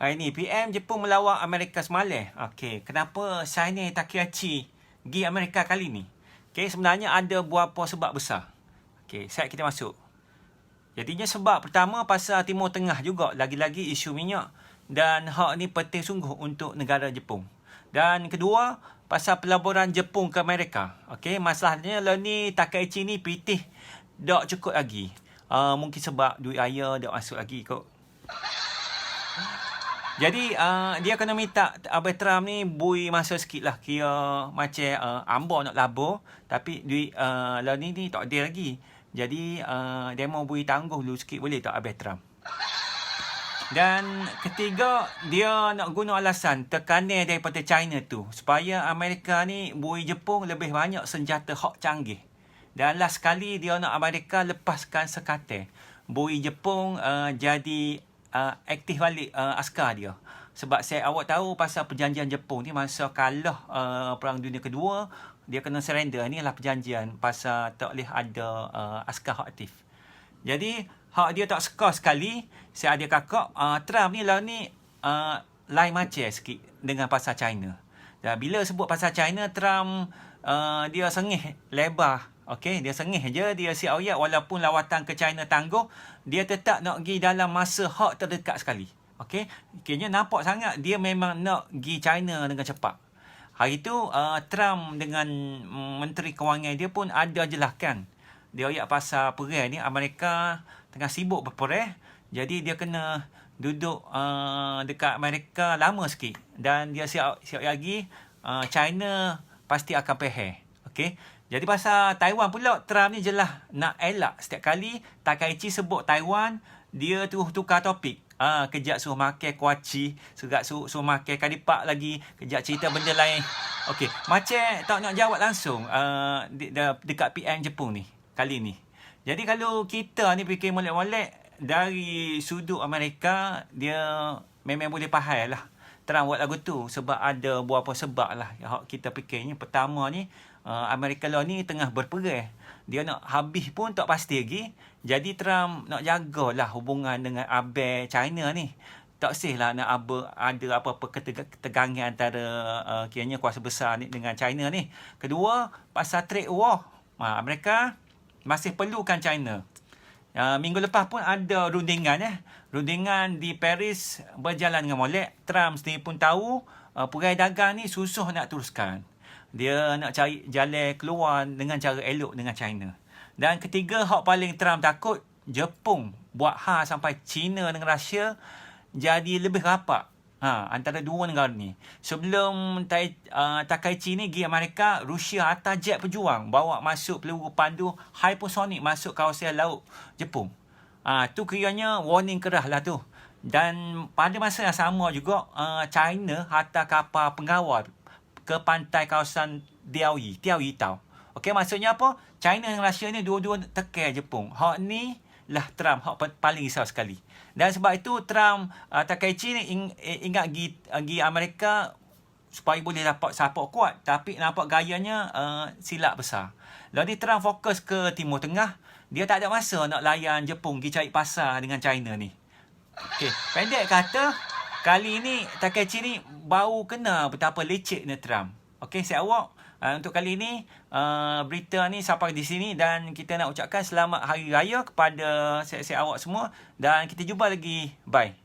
Ini PM Jepun melawak Amerika semalam. Okey, kenapa China Takaichi pergi Amerika kali ni? Okey, sebenarnya ada beberapa sebab besar. Okey, kita masuk. Jadinya sebab pertama pasal Timur Tengah juga, lagi-lagi isu minyak, dan hak ni penting sungguh untuk negara Jepun. Dan kedua, pasal pelaburan Jepun ke Amerika. Okey, masalahnya lah ni Takaichi ni pitih tak cukup lagi. Mungkin sebab duit ayah tak masuk lagi kot. Jadi dia kena minta Abang Trump ni bui masa sikit lah. Kira macam ambo nak labur, tapi duit lah ni tak ada lagi. Jadi dia mau bui tangguh dulu sikit, boleh tak Abang Trump? Dan ketiga, dia nak guna alasan tekanan daripada China tu, supaya Amerika ni bui Jepun lebih banyak senjata hak canggih. Dan last sekali dia nak Amerika lepaskan sekatal, bui Jepun jadi aktif balik askar dia. Sebab awak tahu pasal perjanjian Jepun ni masa kalah Perang Dunia Kedua, dia kena surrender. Ni lah perjanjian pasal tak boleh ada askar hak aktif. Jadi hak dia tak suka sekali. Saya ada kakak Trump ni lah ni lain macam sikit dengan pasal China. Dan bila sebut pasal China, Trump dia sengih lebar. Okey, dia sengih je, dia siap ayat walaupun lawatan ke China tangguh, dia tetap nak pergi dalam masa hak terdekat sekali. Okey, kayaknya nampak sangat dia memang nak pergi China dengan cepat. Hari tu Trump dengan Menteri Kewangan dia pun ada jelaskan. Dia ayat pasal perang ni, Amerika tengah sibuk berperang, jadi dia kena duduk dekat Amerika lama sikit. Dan dia siap lagi China pasti akan peheh. Okey. Jadi pasal Taiwan pula, Trump ni jelas nak elak. Setiap kali Takaichi sebut Taiwan, dia terus tukar topik. Kejap suruh makan kuaci, suruh makan kadipak lagi, kejap cerita benda lain. Okey, macam tak nak jawab langsung dekat PM Jepun ni kali ni. Jadi kalau kita ni fikir molek-molek dari sudut Amerika, dia memang boleh faham lah Trump buat lagu tu, sebab ada beberapa sebab lah yang kita fikirnya. Pertama ni, Amerika lah ni tengah berperang. Dia nak habis pun tak pasti lagi. Jadi Trump nak jagalah hubungan dengan abang China ni. Tak sih lah nak ada apa-apa ketegangan antara kiranya kuasa besar ni dengan China ni. Kedua, pasal trade war. Amerika masih perlukan China. Minggu lepas pun ada rundingan di Paris berjalan dengan molek. Trump sendiri pun tahu perang dagang ni susah nak teruskan. Dia nak cari jalan keluar dengan cara elok dengan China. Dan ketiga, hak paling Trump takut, Jepun buat hal sampai China dengan Russia jadi lebih rapat antara dua negara ni. Sebelum Takaichi ni pergi Amerika, Rusia hantar jet pejuang bawa masuk peluru pandu hypersonic masuk kawasan laut Jepun. Tu kiranya warning keras lah tu. Dan pada masa yang sama juga, China hantar kapal pengawal ke pantai kawasan Diaoyu tau. Okey, maksudnya apa? China dan Russia ni dua-dua tekan Jepun. Hak ni lah Trump hak paling risau sekali. Dan sebab itu Trump Takaichi ni ingat pergi Amerika supaya boleh dapat support kuat, tapi nampak gayanya silap besar. Lalu ni Trump fokus ke Timur Tengah. Dia tak ada masa nak layan Jepun pergi cari pasar dengan China ni. Okey, pendek kata, kali ni Takaichi ni baru kena betapa lecehnya Trump. Okey, saya awak untuk kali ni berita ni sampai di sini, dan kita nak ucapkan selamat hari raya kepada saya awak semua, dan kita jumpa lagi. Bye.